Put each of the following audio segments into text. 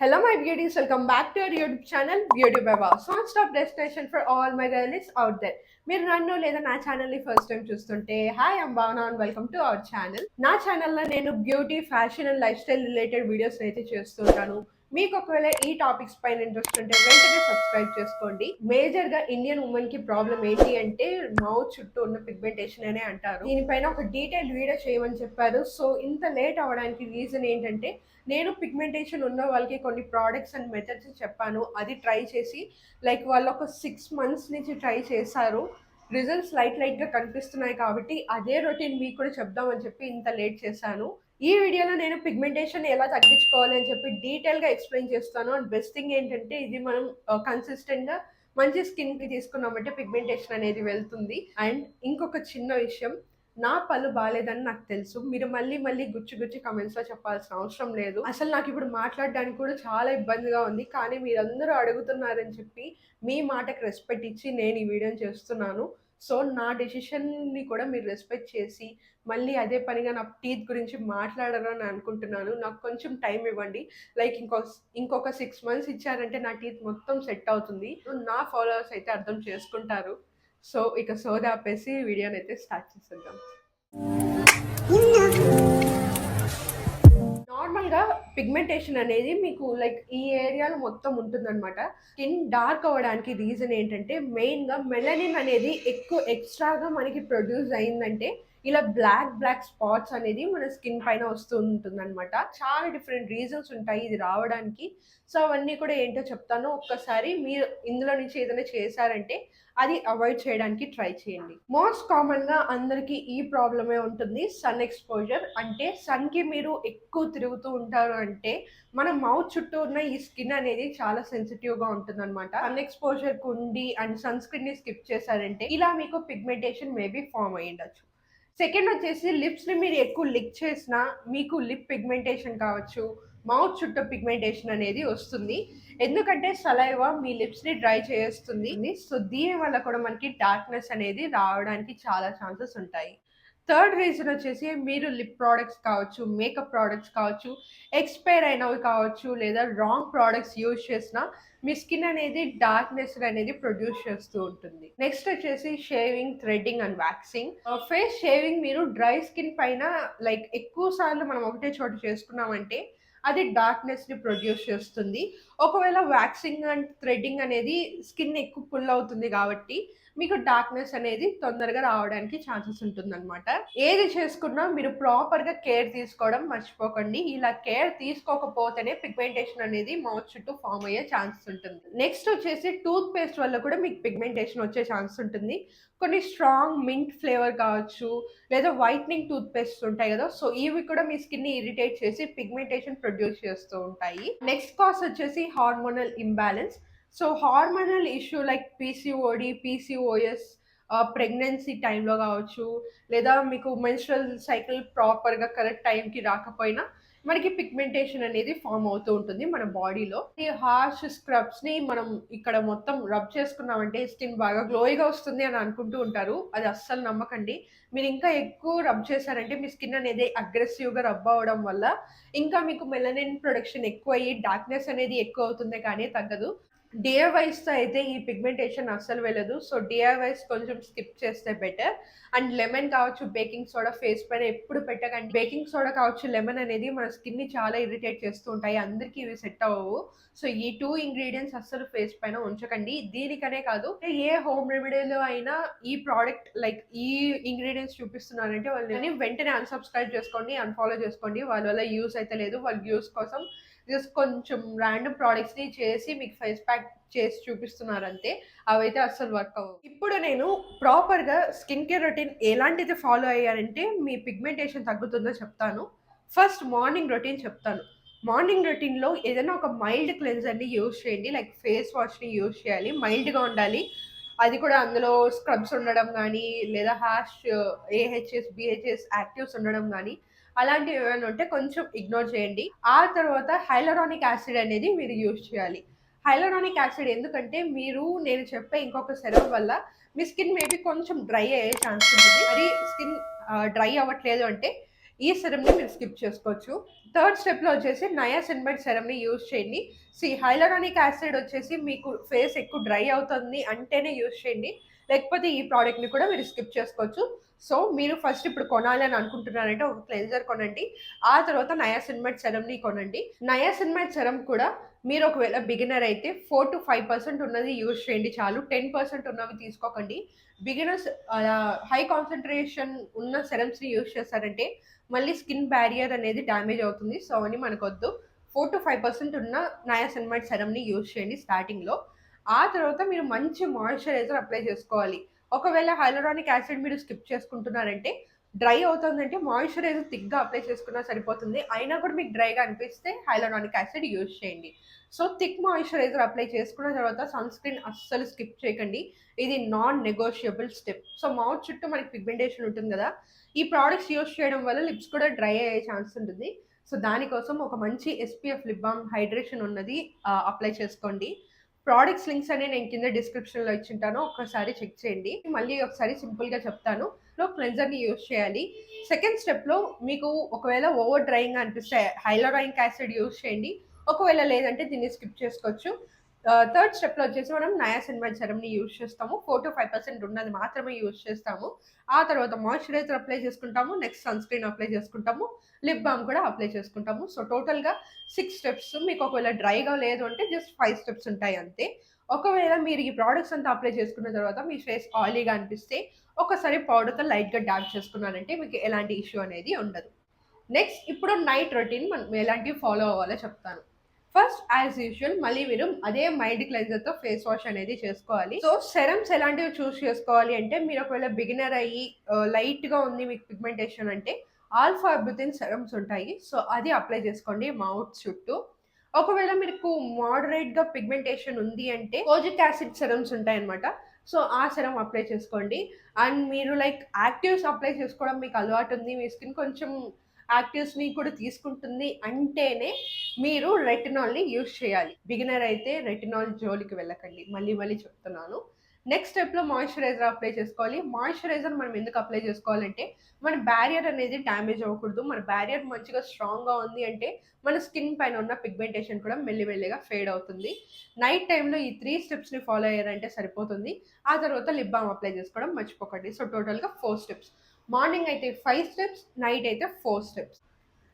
Hello, my beauties. Welcome back to our YouTube channel, Beauty Baba. So, one-stop destination for all my girlies out there. మీరు నన్ను లేదా నా ఛానల్ని first time చూస్తుంటే hi I'm భావన and welcome to our channel. నా ఛానల్లో నేను beauty, fashion and life style related videos అయితే చేస్తుంటాను. మీకు ఒకవేళ ఈ టాపిక్స్ పైన ఇంట్రెస్ట్ ఉంటే వెంటనే సబ్స్క్రైబ్ చేసుకోండి. మేజర్గా ఇండియన్ ఉమెన్ కి ప్రాబ్లం ఏంటి అంటే మౌత్ చుట్టూ ఉన్న పిగ్మెంటేషన్ అనే అంటారు. దీనిపైన ఒక డీటెయిల్ వీడియో చేయమని చెప్పారు. సో ఇంత లేట్ అవడానికి రీజన్ ఏంటంటే నేను పిగ్మెంటేషన్ ఉన్న వాళ్ళకి కొన్ని ప్రోడక్ట్స్ అండ్ మెథడ్స్ చెప్పాను. అది ట్రై చేసి లైక్ వాళ్ళు ఒక 6 months నుంచి ట్రై చేశారు. రిజల్ట్స్ లైట్గా కనిపిస్తున్నాయి కాబట్టి అదే రొటీన్ మీకు కూడా చెప్దామని చెప్పి ఇంత లేట్ చేశాను. ఈ వీడియోలో నేను పిగ్మెంటేషన్ ఎలా తగ్గించుకోవాలి అని చెప్పి డీటెయిల్గా ఎక్స్ప్లెయిన్ చేస్తాను. అండ్ బెస్ట్ థింగ్ ఏంటంటే ఇది మనం కన్సిస్టెంట్గా మంచి స్కిన్కి తీసుకున్నామంటే పిగ్మెంటేషన్ అనేది వెళ్తుంది. అండ్ ఇంకొక చిన్న విషయం, నా పళ్ళు బాగాలేదని నాకు తెలుసు. మీరు మళ్ళీ మళ్ళీ గుచ్చి కమెంట్స్లో చెప్పాల్సిన అవసరం లేదు. అసలు నాకు ఇప్పుడు మాట్లాడడానికి కూడా చాలా ఇబ్బందిగా ఉంది. కానీ మీరందరూ అడుగుతున్నారని చెప్పి మీ మాటకి రెస్పెక్ట్ ఇచ్చి నేను ఈ వీడియోని చేస్తున్నాను. సో నా డెసిషన్ని కూడా మీరు రెస్పెక్ట్ చేసి మళ్ళీ అదే పనిగా నా టీత్ గురించి మాట్లాడరు అని అనుకుంటున్నాను. నాకు కొంచెం టైం ఇవ్వండి. లైక్ ఇంకొక 6 months ఇచ్చారంటే నా టీత్ మొత్తం సెట్ అవుతుంది. నా ఫాలోవర్స్ అయితే అర్థం చేసుకుంటారు. సో ఇక సోదా ఆపేసి వీడియోని అయితే స్టార్ట్ చేసేద్దాం. నార్మల్గా పిగ్మెంటేషన్ అనేది మీకు లైక్ ఈ ఏరియాలో మొత్తం ఉంటుందన్నమాట. స్కిన్ డార్క్ అవ్వడానికి రీజన్ ఏంటంటే మెయిన్గా మెలనిన్ అనేది ఎక్కువ ఎక్స్ట్రాగా మనకి ప్రొడ్యూస్ అయిందంటే ఇలా బ్లాక్ స్పాట్స్ అనేది మన స్కిన్ పైన వస్తూ ఉంటుంది అనమాట. చాలా డిఫరెంట్ రీజన్స్ ఉంటాయి ఇది రావడానికి. సో అవన్నీ కూడా ఏంటో చెప్తాను. ఒక్కసారి మీరు ఇందులో నుంచి ఏదైనా చేశారంటే అది అవాయిడ్ చేయడానికి ట్రై చేయండి. మోస్ట్ కామన్గా అందరికీ ఈ ప్రాబ్లమే ఉంటుంది, సన్ ఎక్స్పోజర్. అంటే సన్కి మీరు ఎక్కువ తిరుగుతూ ఉంటారు అంటే మన మౌత్ చుట్టూ ఉన్న ఈ స్కిన్ అనేది చాలా సెన్సిటివ్గా ఉంటుంది అనమాట. సన్ ఎక్స్పోజర్ ఉండి అండ్ సన్ స్క్రీన్ని స్కిప్ చేశారంటే ఇలా మీకు పిగ్మెంటేషన్ మేబీ ఫామ్ అయ్యి ఉండొచ్చు. సెకండ్ వచ్చేసి లిప్స్ని మీరు ఎక్కువ లిక్ చేసినా మీకు లిప్ పిగ్మెంటేషన్ కావచ్చు, మౌత్ చుట్టూ పిగ్మెంటేషన్ అనేది వస్తుంది. ఎందుకంటే సలైవా మీ లిప్స్ని డ్రై చేస్తుంది. సో దీని వల్ల కూడా మనకి డార్క్నెస్ అనేది రావడానికి చాలా ఛాన్సెస్ ఉంటాయి. థర్డ్ రీజన్ వచ్చేసి మీరు లిప్ ప్రోడక్ట్స్ కావచ్చు, మేకప్ ప్రోడక్ట్స్ కావచ్చు, ఎక్స్పైర్ అయినవి కావచ్చు, లేదా రాంగ్ ప్రోడక్ట్స్ యూజ్ చేసినా మీ స్కిన్ అనేది డార్క్నెస్ అనేది ప్రొడ్యూస్ చేస్తూ ఉంటుంది. నెక్స్ట్ వచ్చేసి shaving, threading and waxing. Face shaving మీరు డ్రై స్కిన్ పైన లైక్ ఎక్కువ సార్లు మనం ఒకటే చోట చేసుకున్నామంటే అది డార్క్నెస్ని ప్రొడ్యూస్ చేస్తుంది. ఒకవేళ వ్యాక్సింగ్ అండ్ థ్రెడ్డింగ్ అనేది స్కిన్ ఎక్కువ పుల్ అవుతుంది కాబట్టి మీకు డార్క్నెస్ అనేది తొందరగా రావడానికి ఛాన్సెస్ ఉంటుందన్నమాట. ఏది చేసుకున్నా మీరు ప్రాపర్గా కేర్ తీసుకోవడం మర్చిపోకండి. ఇలా కేర్ తీసుకోకపోతేనే పిగ్మెంటేషన్ అనేది మౌత్ చుట్టూ ఫామ్ అయ్యే ఛాన్సెస్ ఉంటుంది. నెక్స్ట్ వచ్చేసి టూత్ పేస్ట్ వల్ల కూడా మీకు పిగ్మెంటేషన్ వచ్చే ఛాన్సెస్ ఉంటుంది. కొన్ని స్ట్రాంగ్ మింట్ ఫ్లేవర్ కావచ్చు, లేదా వైట్నింగ్ టూత్ పేస్ట్ ఉంటాయి కదా, సో ఇవి కూడా మీ స్కిన్ని ఇరిటేట్ చేసి పిగ్మెంటేషన్ ప్రొడ్యూస్ చేస్తూ ఉంటాయి. నెక్స్ట్ కాజ్ వచ్చేసి hormonal imbalance. So hormonal issue like PCOD, PCOS pregnancy టైంలో కావచ్చు, లేదా మీకు మెన్స్ట్రల్ సైకిల్ ప్రాపర్గా కరెక్ట్ టైంకి రాకపోయినా మనకి పిగ్మెంటేషన్ అనేది ఫామ్ అవుతూ ఉంటుంది మన బాడీలో. ఈ హార్ష్ స్క్రబ్స్ని మనం ఇక్కడ మొత్తం రబ్ చేసుకున్నామంటే స్కిన్ బాగా గ్లోయిగా వస్తుంది అని అనుకుంటూ ఉంటారు. అది అస్సలు నమ్మకండి. మీరు ఇంకా ఎక్కువ రబ్ చేశారంటే మీ స్కిన్ అనేది అగ్రెసివ్గా రబ్ అవ్వడం వల్ల ఇంకా మీకు మెలనిన్ ప్రొడక్షన్ ఎక్కువ అయ్యి డార్క్నెస్ అనేది ఎక్కువ అవుతుంది కానీ తగ్గదు. డిఐవైస్తో అయితే ఈ పిగ్మెంటేషన్ అస్సలు వెళ్ళదు. సో డిఐవైస్ కొంచెం స్కిప్ చేస్తే బెటర్. అండ్ లెమన్ కావచ్చు, బేకింగ్ సోడా ఫేస్ పైన ఎప్పుడు పెట్టకండి. బేకింగ్ సోడా కావచ్చు, లెమన్ అనేది మన స్కిన్ని చాలా ఇరిటేట్ చేస్తూ ఉంటాయి. అందరికీ ఇవి సెట్ అవ్వవు. సో ఈ 2 ఇంగ్రీడియంట్స్ అస్సలు ఫేస్ పైన ఉంచకండి. దీనికనే కాదు, ఏ హోమ్ రెమెడీలో అయినా ఈ ప్రోడక్ట్ లైక్ ఈ ఇంగ్రీడియంట్స్ చూపిస్తున్నారంటే వాళ్ళని వెంటనే అన్సబ్స్క్రైబ్ చేసుకోండి, అన్ఫాలో చేసుకోండి. వాళ్ళ వల్ల యూస్ అయితే లేదు. వాళ్ళ యూస్ కోసం జస్ట్ కొంచెం ర్యాండమ్ ప్రోడక్ట్స్ని చేసి మీకు ఫేస్ ప్యాక్ చేసి చూపిస్తున్నారంతే. అవైతే అస్సలు వర్క్ అవ్వవు. ఇప్పుడు నేను ప్రాపర్గా స్కిన్ కేర్ రొటీన్ ఎలాంటిది ఫాలో అయ్యారంటే మీ పిగ్మెంటేషన్ తగ్గుతుందో చెప్తాను. ఫస్ట్ మార్నింగ్ రొటీన్ చెప్తాను. మార్నింగ్ రొటీన్లో ఏదైనా ఒక మైల్డ్ క్లెన్జర్ని యూజ్ చేయండి. లైక్ ఫేస్ వాష్ని యూజ్ చేయాలి, మైల్డ్గా ఉండాలి. అది కూడా అందులో స్క్రబ్స్ ఉండడం కానీ, లేదా ఏహెచ్ఎస్, బిహెచ్ఎస్ యాక్టివ్స్ ఉండడం కానీ అలాంటివి ఏమైనా ఉంటే కొంచెం ఇగ్నోర్ చేయండి. ఆ తర్వాత హైలరానిక్ యాసిడ్ అనేది మీరు యూజ్ చేయాలి. హైలరానిక్ యాసిడ్ ఎందుకంటే నేను చెప్పే ఇంకొక సెరమ్ వల్ల మీ స్కిన్ మేబీ కొంచెం డ్రై అయ్యే ఛాన్స్ ఉంటుంది. మరి స్కిన్ డ్రై అవ్వట్లేదు అంటే ఈ సెరమ్ని మీరు స్కిప్ చేసుకోవచ్చు. థర్డ్ స్టెప్లో వచ్చేసి నయాసినమైడ్ సెరమ్ని యూజ్ చేయండి. హైలరానిక్ యాసిడ్ వచ్చేసి మీకు ఫేస్ ఎక్కువ డ్రై అవుతుంది అంటేనే యూజ్ చేయండి, లేకపోతే ఈ ప్రోడక్ట్ని కూడా మీరు స్కిప్ చేసుకోవచ్చు. సో మీరు ఫస్ట్ ఇప్పుడు కొనాలి అని అనుకుంటున్నారంటే ఒక క్లెన్జర్ కొనండి, ఆ తర్వాత నయాసినమైడ్ సెరమ్ని కొనండి. నయాసినమైడ్ సెరమ్ కూడా మీరు ఒకవేళ బిగినర్ అయితే 4-5% ఉన్నది యూజ్ చేయండి చాలు, 10% ఉన్నవి తీసుకోకండి. బిగినర్స్ హై కాన్సన్ట్రేషన్ ఉన్న సెరమ్స్ని యూజ్ చేస్తారంటే మళ్ళీ స్కిన్ బ్యారియర్ అనేది డ్యామేజ్ అవుతుంది. సో అని మనకొద్దు. 4-5% ఉన్న నయాసినమైడ్ సెరమ్ని యూజ్ చేయండి స్టార్టింగ్లో. ఆ తర్వాత మీరు మంచి మాయిశ్చరైజర్ అప్లై చేసుకోవాలి. ఒకవేళ హైలరానిక్ యాసిడ్ మీరు స్కిప్ చేసుకుంటున్నారంటే డ్రై అవుతుందంటే మాయిశ్చరైజర్ థిక్‌గా అప్లై చేసుకున్నా సరిపోతుంది. అయినా కూడా మీకు డ్రైగా అనిపిస్తే హైలరానిక్ యాసిడ్ యూజ్ చేయండి. సో థిక్ మాయిశ్చరైజర్ అప్లై చేసుకున్న తర్వాత సన్ స్క్రీన్ అస్సలు స్కిప్ చేయకండి. ఇది non negotiable step. So mouth చుట్టూ మనకి పిగ్మెంటేషన్ ఉంటుంది కదా! ఈ ప్రొడక్ట్స్ యూజ్ చేయడం వల్ల లిప్స్ కూడా డ్రై అయ్యే ఛాన్స్ ఉంటుంది. సో దానికోసం ఒక మంచి ఎస్‌పీఎఫ్ లిప్ బామ్ హైడ్రేషన్ ఉన్నది అప్లై చేసుకోండి. ప్రొడక్ట్స్ లింక్స్ అనేవి నేను కింద డిస్క్రిప్షన్‌లో ఇచ్చుంటాను. ఒక్కసారి చెక్ చేయండి. మళ్ళీ ఒకసారి సింపుల్‌గా చెప్తాను. క్లెన్జర్‌ని యూజ్ చేయాలి. సెకండ్ స్టెప్‌లో మీకు ఒకవేళ ఓవర్ డ్రైయింగ్‌గా అనిపిస్తే హైలరానిక్ యాసిడ్ యూజ్ చేయండి. ఒకవేళ లేదంటే దీన్ని స్కిప్ చేసుకోవచ్చు. థర్డ్ స్టెప్‌లో వచ్చేసి మనం నయాసినమైడ్ సెరమ్‌ని యూజ్ చేస్తాము. 4-5% ఉన్నది మాత్రమే యూజ్ చేస్తాము. ఆ తర్వాత మాయిశ్చరైజర్ అప్లై చేసుకుంటాము. నెక్స్ట్ సన్ స్క్రీన్ అప్లై చేసుకుంటాము. లిప్ బామ్ కూడా అప్లై చేసుకుంటాము. సో టోటల్‌గా 6 స్టెప్స్. మీకు ఒకవేళ డ్రైగా లేదు అంటే జస్ట్ 5 స్టెప్స్ ఉంటాయి అంతే. ఒకవేళ మీరు ఈ ప్రొడక్ట్స్ అంతా అప్లై చేసుకున్న తర్వాత మీ ఫేస్ ఆయిలీగా అనిపిస్తే ఒకసారి పౌడర్‌తో లైట్‌గా డాబ్ చేసుకున్నారంటే మీకు ఎలాంటి ఇష్యూ అనేది ఉండదు. నెక్స్ట్ ఇప్పుడు నైట్ రొటీన్ మనం ఎలాంటివి ఫాలో అవ్వాలో చెప్తాను. ఫస్ట్ యాజ్ యూజువల్ మళ్ళీ మీరు అదే మైల్డ్ క్లెన్జర్‌తో ఫేస్ వాష్ అనేది చేసుకోవాలి. సో సెరమ్స్ ఎలాంటివి చూస్ చేసుకోవాలి అంటే మీరు ఒకవేళ బిగినర్ అయ్యి లైట్‌గా ఉంది మీకు పిగ్మెంటేషన్ అంటే ఆల్ఫా అర్బుతిన్ సెరమ్స్ ఉంటాయి. సో అది అప్లై చేసుకోండి మౌత్ చుట్టూ. ఒకవేళ మీకు మోడరేట్‌గా పిగ్మెంటేషన్ ఉంది అంటే కోజిక్ యాసిడ్ సెరమ్స్ ఉంటాయన్నమాట. సో ఆ సెరమ్ అప్లై చేసుకోండి. అండ్ మీరు లైక్ యాక్టివ్స్ అప్లై చేసుకోవడం మీకు అలవాటు ఉంది, మీ స్కిన్ కొంచెం యాక్టివ్స్‌ని కూడా తీసుకుంటుంది అంటేనే మీరు రెటినాల్‌ని యూజ్ చేయాలి. బిగినర్ అయితే రెటినాల్ జోలికి వెళ్ళకండి. మళ్ళీ మళ్ళీ చెప్తున్నాను. నెక్స్ట్ స్టెప్‌లో మాయిశ్చరైజర్ అప్లై చేసుకోవాలి. మాయిశ్చరైజర్ మనం ఎందుకు అప్లై చేసుకోవాలంటే మన బ్యారియర్ అనేది డ్యామేజ్ అవ్వకూడదు. మన బ్యారియర్ మంచిగా స్ట్రాంగ్‌గా ఉంది అంటే మన స్కిన్ పైన ఉన్న పిగ్మెంటేషన్ కూడా మెల్లిమెల్లిగా ఫేడ్ అవుతుంది. నైట్ టైమ్‌లో ఈ 3 స్టెప్స్‌ని ఫాలో అయ్యారంటే సరిపోతుంది. ఆ తర్వాత లిప్ బామ్ అప్లై చేసుకోవడం మర్చిపోకండి. సో టోటల్‌గా 4 స్టెప్స్. మార్నింగ్ అయితే 5 స్టెప్స్, నైట్ అయితే 4 స్టెప్స్.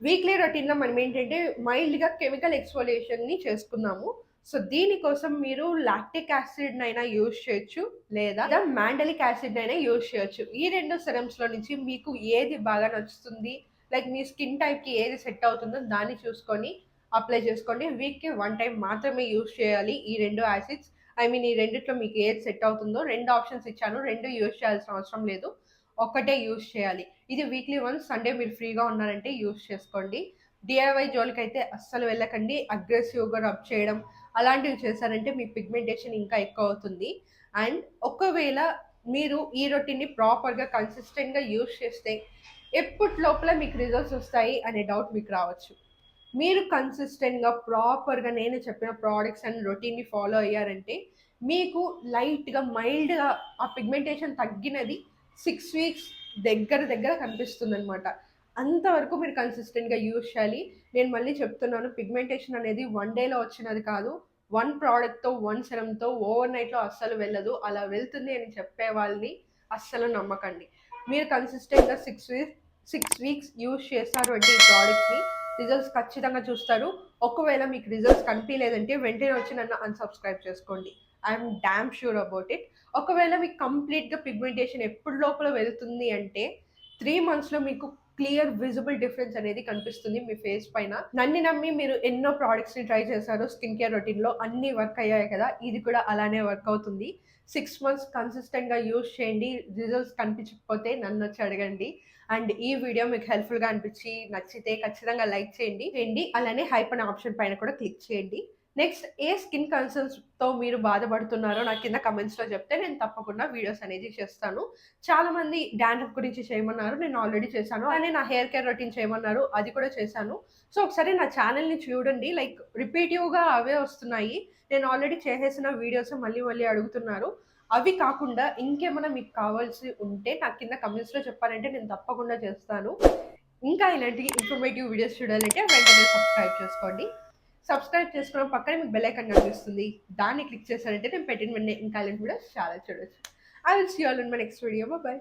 వీక్లీ రొటీన్‌లో మనం ఏంటంటే మైల్డ్‌గా కెమికల్ ఎక్స్‌ఫోలియేషన్‌ని చేసుకున్నాము. సో దీనికోసం మీరు లాక్టిక్ యాసిడ్‌నైనా యూజ్ చేయొచ్చు, లేదా మాండలిక్ యాసిడ్‌నైనా యూజ్ చేయొచ్చు. ఈ 2 సెరమ్స్‌లో నుంచి మీకు ఏది బాగా నచ్చుతుంది, లైక్ మీ స్కిన్ టైప్‌కి ఏది సెట్ అవుతుందో దాన్ని చూసుకొని అప్లై చేసుకోండి. వీక్‌కి 1 టైమ్ మాత్రమే యూజ్ చేయాలి ఈ 2 యాసిడ్స్. ఈ రెండిట్లో మీకు ఏది సెట్ అవుతుందో 2 ఆప్షన్స్ ఇచ్చాను. 2 యూజ్ చేయాల్సిన అవసరం లేదు. ఒక్కటే యూజ్ చేయాలి. ఇది వీక్లీ వన్స్ సండే మీరు ఫ్రీగా ఉన్నారంటే యూజ్ చేసుకోండి. డీఐవై జోలికైతే అస్సలు వెళ్ళకండి. అగ్రెసివ్‌గా రబ్ చేయడం అలాంటివి చేశారంటే మీ పిగ్మెంటేషన్ ఇంకా ఎక్కువ అవుతుంది. అండ్ ఒకవేళ మీరు ఈ రొటీన్‌ని ప్రాపర్‌గా కన్సిస్టెంట్‌గా యూజ్ చేస్తే ఎప్పటి లోపల మీకు రిజల్ట్స్ వస్తాయి అనే డౌట్ మీకు రావచ్చు. మీరు కన్సిస్టెంట్‌గా ప్రాపర్‌గా నేను చెప్పిన ప్రొడక్ట్స్ అండ్ రొటీన్‌ని ఫాలో అయ్యారంటే మీకు లైట్‌గా మైల్డ్‌గా ఆ పిగ్మెంటేషన్ తగ్గినది 6 వీక్స్ దగ్గర దగ్గర కనిపిస్తుందనమాట. అంతవరకు మీరు కన్సిస్టెంట్‌గా యూజ్ చేయాలి. నేను మళ్ళీ చెప్తున్నాను, పిగ్మెంటేషన్ అనేది వన్ డేలో వచ్చినది కాదు. వన్ ప్రొడక్ట్‌తో, వన్ సెరమ్‌తో ఓవర్ నైట్‌లో అస్సలు వెళ్ళదు. అలా వెళ్తుంది అని చెప్పే వాళ్ళని అస్సలు నమ్మకండి. మీరు కన్సిస్టెంట్‌గా 6 వీక్స్ యూజ్ చేస్తారు అంటే ఈ ప్రొడక్ట్‌ని రిజల్ట్స్ ఖచ్చితంగా చూస్తారు. ఒకవేళ మీకు రిజల్ట్స్ కనిపియలేదంటే వెంటనే వచ్చి నన్ను అన్‌సబ్‌స్క్రైబ్ చేసుకోండి. I'm dam sure about it. ఒకవేళ మీకు కంప్లీట్‌గా పిగ్మెంటేషన్ ఎప్పుడు లోపల వెళ్తుంది అంటే 3 మంత్స్‌లో మీకు క్లియర్ విజిబుల్ డిఫరెన్స్ అనేది కనిపిస్తుంది మీ ఫేస్ పైన. నన్ను నమ్మి మీరు ఎన్నో ప్రొడక్ట్స్‌ని ట్రై చేశారు స్కిన్ కేర్ రొటీన్‌లో, అన్నీ వర్క్ అయ్యాయి కదా! ఇది కూడా అలానే వర్క్ అవుతుంది. 6 మంత్స్ కన్సిస్టెంట్‌గా యూజ్ చేయండి. రిజల్ట్స్ కనిపించకపోతే నన్నొచ్చి అడగండి. అండ్ ఈ వీడియో మీకు హెల్ప్‌ఫుల్‌గా అనిపించి నచ్చితే ఖచ్చితంగా లైక్ చేయండి. అలానే హైప్ అనే ఆప్షన్ పైన కూడా క్లిక్ చేయండి. నెక్స్ట్ ఏ స్కిన్ కన్సర్న్స్‌తో మీరు బాధపడుతున్నారో నాకు కింద కామెంట్స్‌లో చెప్తే నేను తప్పకుండా వీడియోస్ అనేది చేస్తాను. చాలామంది డాండ్రఫ్ గురించి చేయమన్నారు. నేను ఆల్రెడీ చేశాను. అలానే నా హెయిర్ కేర్ రొటీన్ చేయమన్నారు. అది కూడా చేశాను. సో ఒకసారి నా ఛానెల్‌ని చూడండి. లైక్ రిపీటివ్‌గా అవే వస్తున్నాయి. నేను ఆల్రెడీ చేసేసిన వీడియోస్ మళ్ళీ మళ్ళీ అడుగుతున్నారు. అవి కాకుండా ఇంకేమైనా మీకు కావాల్సి ఉంటే నాకు కింద కామెంట్స్‌లో చెప్పారంటే నేను తప్పకుండా చేస్తాను. ఇంకా ఇలాంటి ఇన్ఫర్మేటివ్ వీడియోస్ చూడాలంటే వెంటనే సబ్స్క్రైబ్ చేసుకోండి. సబ్స్క్రైబ్ చేసుకున్న పక్కన మీకు బెల్ ఐకాన్ కనిపిస్తుంది. దాన్ని క్లిక్ చేశారంటే నేను పెట్టిన వెంటనే ఇంకా ఇలాంటి వీడియోస్ చాలా చూడొచ్చు. I will see you all in my next video. Bye.